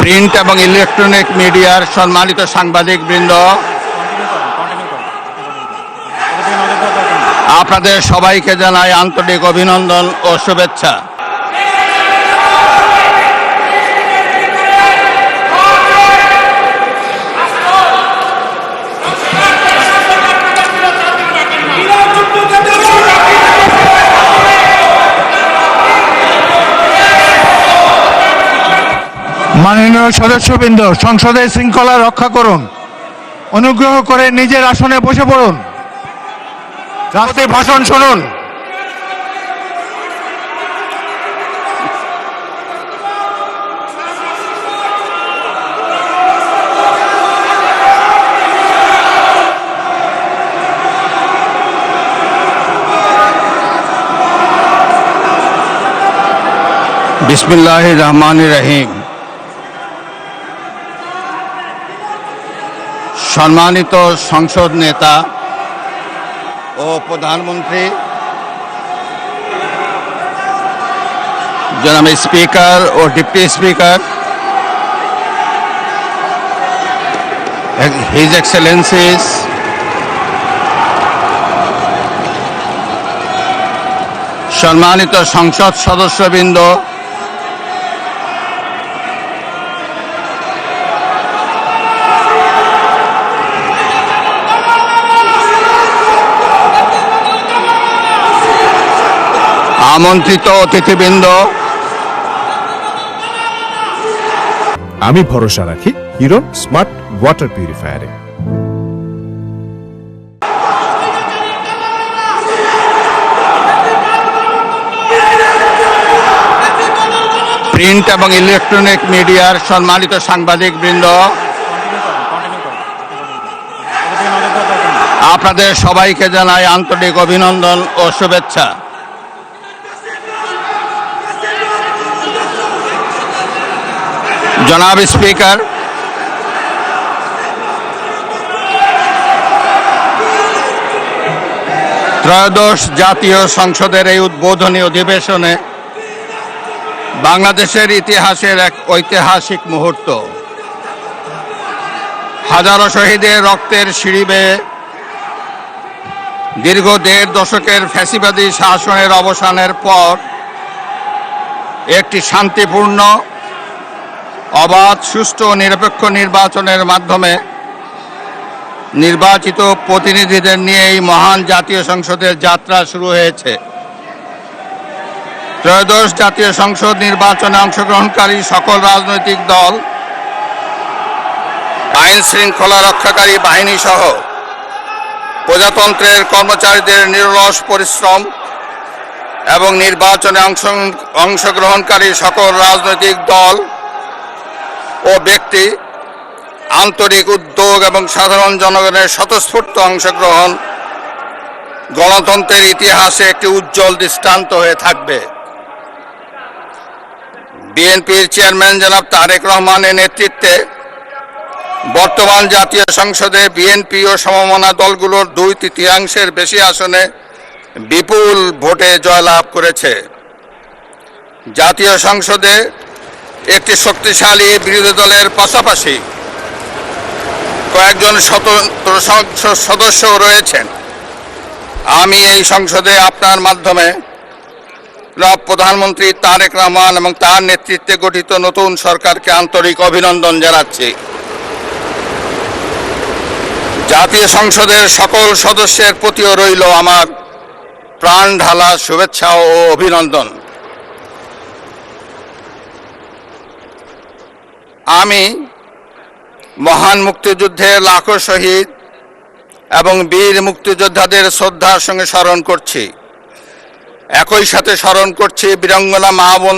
Print এবং electronic মিডিয়ার সম্মানিত সাংবাদিকবৃন্দ, আপনাদের সবাইকে জানাই আন্তরিক অভিনন্দন ও শুভেচ্ছা। মাননীয় সদস্যবৃন্দ, সংসদের শৃঙ্খলা রক্ষা করুন। অনুগ্রহ করে নিজের আসনে বসে পড়ুন। রাষ্ট্রীয় ভাষণ শুনুন। বিসমিল্লাহির রহমানির রহিম। সম্মানিত সংসদ নেতা ও প্রধানমন্ত্রী, জনাব স্পিকার ও ডিপ্টি স্পিকার, হিজ এক্সেলেন্সিস, সম্মানিত সংসদ সদস্যবৃন্দ, আমন্ত্রিত অতিথিবৃন্দ, আমি ভরসা রাখি হিরো স্মার্ট ওয়াটার পিউরিফায়ারে। প্রিন্ট এবং ইলেকট্রনিক মিডিয়ার সম্মানিত সাংবাদিকবৃন্দ, আপনাদের সবাইকে জানাই আন্তরিক অভিনন্দন ও শুভেচ্ছা। জনাব স্পিকার, ত্রয়োদশ জাতীয় সংসদের এই উদ্বোধনী অধিবেশনে বাংলাদেশের ইতিহাসের এক ঐতিহাসিক মুহূর্ত। হাজারো শহীদের রক্তের সিঁড়ি বেয়ে দীর্ঘ ১.৫ দশকের ফ্যাসিবাদী শাসনের অবসানের পর একটি শান্তিপূর্ণ, অবাধ, সুষ্ঠু ও নিরপেক্ষ নির্বাচনের মাধ্যমে নির্বাচিত প্রতিনিধিদের নিয়ে এই মহান জাতীয় সংসদের যাত্রা শুরু হয়েছে। ত্রয়োদশ জাতীয় সংসদ নির্বাচনে অংশগ্রহণকারী সকল রাজনৈতিক দল, আইন শৃঙ্খলা রক্ষাকারী বাহিনী সহ প্রজাতন্ত্রের কর্মচারীদের নিরলস পরিশ্রম এবং নির্বাচনে অংশগ্রহণকারী সকল রাজনৈতিক দল ও ব্যক্তি, আন্তরিক উদ্যোগ এবং সাধারণ জনগণের স্বতঃস্ফূর্ত অংশগ্রহণ গণতন্ত্রের ইতিহাসে একটি উজ্জ্বল দৃষ্টান্ত হয়ে থাকবে। বিএনপির চেয়ারম্যান জনাব তারেক রহমানের নেতৃত্বে বর্তমান জাতীয় সংসদে বিএনপি ও সমমনা দলগুলোর 2/3 বেশি আসনে বিপুল ভোটে জয়লাভ করেছে। জাতীয় সংসদে একটি শক্তিশালী বিরোধী দলের পাশাপাশি কয়েকজন স্বতন্ত্র সদস্য রয়েছেন। আমি এই সংসদে আপনার মাধ্যমে প্রধানমন্ত্রী তারেক রহমান এবং তার নেতৃত্বে গঠিত নতুন সরকারকে আন্তরিক অভিনন্দন জানাচ্ছি। জাতীয় সংসদের সকল সদস্যের প্রতিও রইল আমার প্রাণ ঢালা শুভেচ্ছা ও অভিনন্দন। আমি মহান মুক্তিযুদ্ধের লাখো শহীদ এবং বীর মুক্তিযোদ্ধাদের শ্রদ্ধার সঙ্গে স্মরণ করছি। একই সাথে স্মরণ করছি বীরাঙ্গনা মা বোন